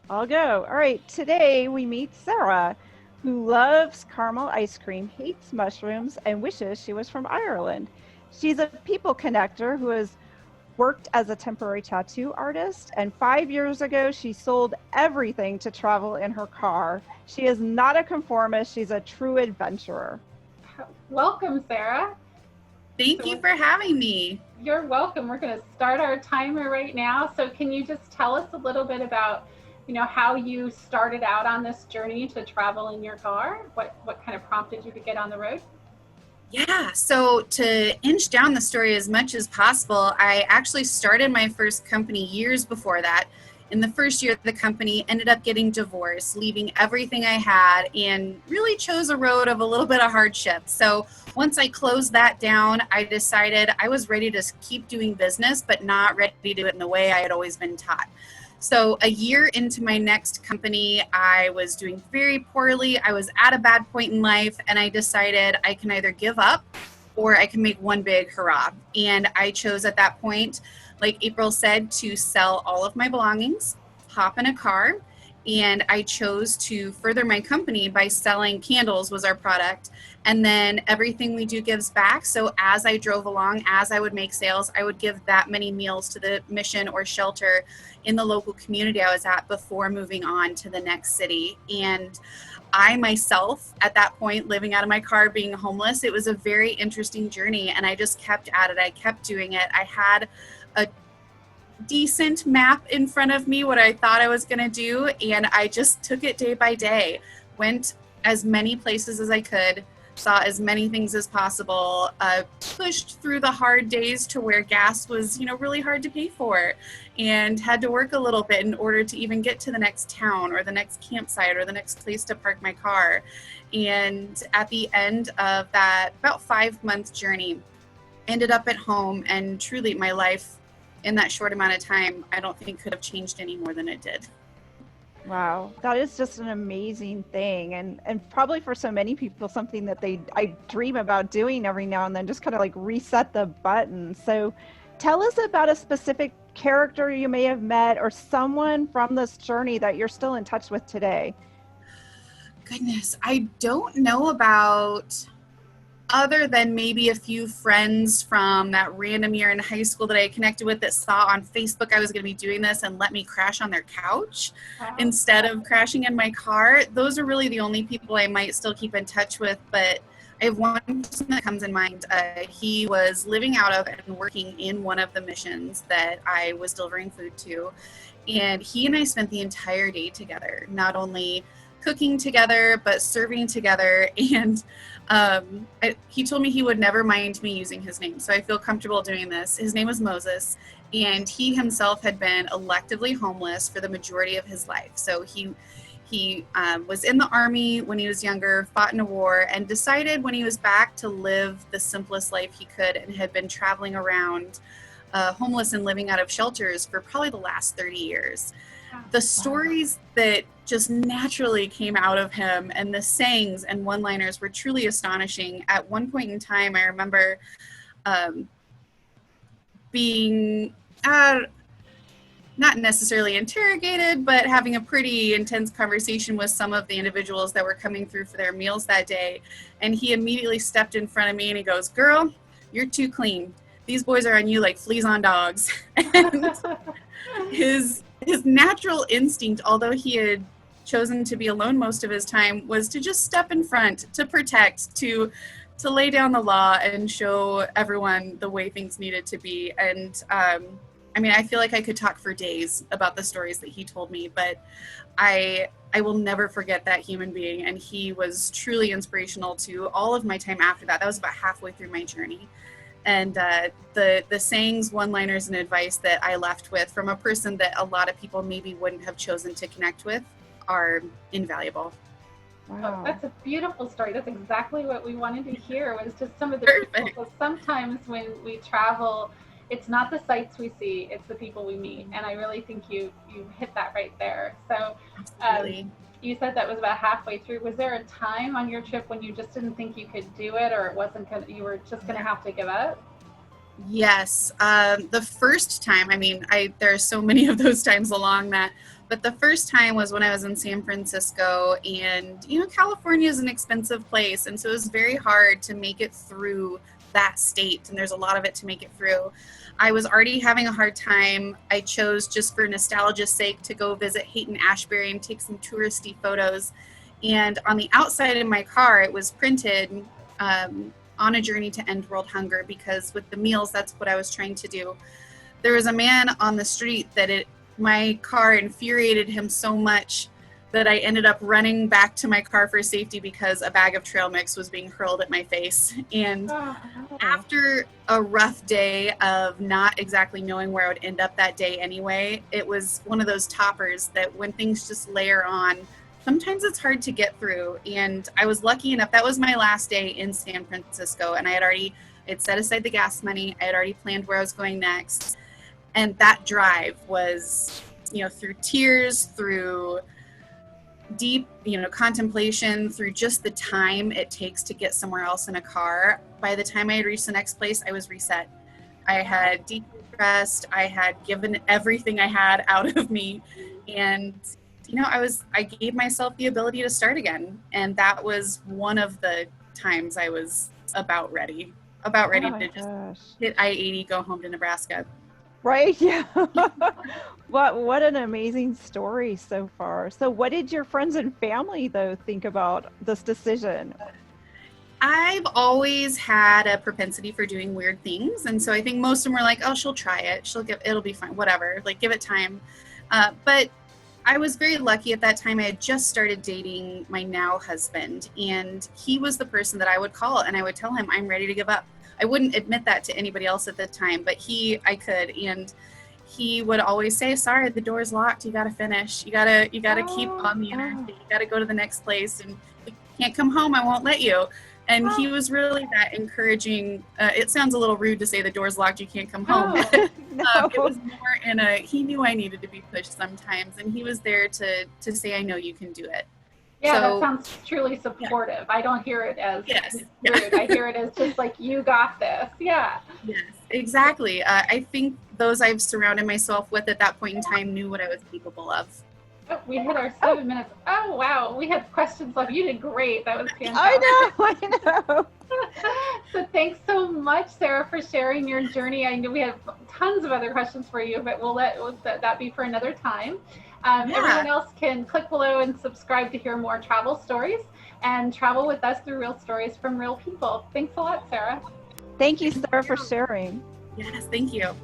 I'll go. All right. Today we meet Sarah, who loves caramel ice cream, hates mushrooms, and wishes she was from Ireland. She's a people connector who has worked as a temporary tattoo artist. And 5 years ago, she sold everything to travel in her car. She is not a conformist, she's a true adventurer. Welcome, Sarah. Thank you So for having me. you're welcome. We're going to start our timer right now. So can you just tell us a little bit about, how you started out on this journey to travel in your car? What kind of prompted you to get on the road? Yeah, so to inch down the story as much as possible, I actually started my first company years before that. In the first year of the company, ended up getting divorced, leaving everything I had, and really chose a road of a little bit of hardship. So once I closed that down, I decided I was ready to keep doing business, but not ready to do it in the way I had always been taught. So a year into my next company, I was doing very poorly. I was at a bad point in life, and I decided I can either give up or I can make one big hurrah. And I chose at that point, like April said, to sell all of my belongings, hop in a car, and I chose to further my company by selling candles was our product. And then everything we do gives back. So as I drove along, as I would make sales, I would give that many meals to the mission or shelter in the local community I was at before moving on to the next city. And I myself, at that point, living out of my car, being homeless, it was a very interesting journey. And I just kept at it. I kept doing it. I had a decent map in front of me, what I thought I was going to do. And I just took it day by day, went as many places as I could, saw as many things as possible, pushed through the hard days to where gas was, really hard to pay for, and had to work a little bit in order to even get to the next town or the next campsite or the next place to park my car. And at the end of that about 5 month journey, ended up at home, and truly my life in that short amount of time, I don't think could have changed any more than it did. Wow, that is just an amazing thing, and probably for so many people something that I dream about doing every now and then, just kind of like reset the button. So tell us about a specific character you may have met or someone from this journey that you're still in touch with today. Goodness, I don't know about, other than maybe a few friends from that random year in high school that I connected with that saw on Facebook I was going to be doing this and let me crash on their couch Wow. instead of crashing in my car. Those are really the only people I might still keep in touch with. But I have one person that comes in mind. He was living out of and working in one of the missions that I was delivering food to. And he and I spent the entire day together, not only cooking together, but serving together. And he told me he would never mind me using his name. So I feel comfortable doing this. His name was Moses, and he himself had been electively homeless for the majority of his life. So he was in the army when he was younger, fought in a war, and decided when he was back to live the simplest life he could, and had been traveling around homeless and living out of shelters for probably the last 30 years. The stories that just naturally came out of him and the sayings and one-liners were truly astonishing. At one point in time, I remember being not necessarily interrogated, but having a pretty intense conversation with some of the individuals that were coming through for their meals that day. And he immediately stepped in front of me and he goes, "Girl, you're too clean. These boys are on you like fleas on dogs." And his natural instinct, although he had chosen to be alone most of his time, was to just step in front, to protect, to lay down the law and show everyone the way things needed to be. And I feel like I could talk for days about the stories that he told me, but I will never forget that human being. And he was truly inspirational to all of my time after that. That was about halfway through my journey. And the sayings, one-liners, and advice that I left with from a person that a lot of people maybe wouldn't have chosen to connect with are invaluable. Oh, Wow. that's a beautiful story. That's exactly what we wanted to hear, was just some of the Perfect. people. So sometimes when we travel, it's not the sights we see, it's the people we meet. And I really think you hit that right there. So Absolutely. you said that was about halfway through. Was there a time on your trip when you just didn't think you could do it, or it wasn't gonna, you were just going to have to give up? Yes. The first time, there are so many of those times along that But the first time was when I was in San Francisco, and California is an expensive place, and so it was very hard to make it through that state, and there's a lot of it to make it through. I was already having a hard time. I chose, just for nostalgia's sake, to go visit Haight-Ashbury and take some touristy photos. And on the outside of my car, it was printed, on a journey to end world hunger, because with the meals, that's what I was trying to do. There was a man on the street that my car infuriated him so much that I ended up running back to my car for safety because a bag of trail mix was being hurled at my face. And after a rough day of not exactly knowing where I would end up that day anyway, it was one of those toppers that when things just layer on, sometimes it's hard to get through. And I was lucky enough, that was my last day in San Francisco, and I had set aside the gas money. I had already planned where I was going next. And that drive was, through tears, through deep, contemplation, through just the time it takes to get somewhere else in a car. By the time I had reached the next place, I was reset. I had decompressed. I had given everything I had out of me. And, I gave myself the ability to start again. And that was one of the times I was about ready to just hit I-80, go home to Nebraska. Right? Yeah. What an amazing story so far. So what did your friends and family, though, think about this decision? I've always had a propensity for doing weird things. And so I think most of them were like, oh, she'll try it. It'll be fine. Whatever. Like, give it time. But I was very lucky at that time. I had just started dating my now husband, and he was the person that I would call and I would tell him I'm ready to give up. I wouldn't admit that to anybody else at the time, but I could. And he would always say, sorry, the door's locked. You got to finish. You got to keep on the interstate. You got to go to the next place, and if you can't come home, I won't let you. And he was really that encouraging. It sounds a little rude to say the door's locked, you can't come home. But, it was more he knew I needed to be pushed sometimes, and he was there to say, I know you can do it. Yeah, that sounds truly supportive. Yeah. I don't hear it as rude. I hear it as just like, you got this. Yeah. Yes, exactly. I think those I've surrounded myself with at that point in time knew what I was capable of. Oh, we hit our 7 minutes. Oh, wow. We had questions left. You did great. That was fantastic. I know. So thanks so much, Sarah, for sharing your journey. I know we have tons of other questions for you, but we'll let that be for another time. Everyone else can click below and subscribe to hear more travel stories and travel with us through real stories from real people. Thanks a lot, Sarah. Thank you, Sarah, for sharing. Yes, thank you.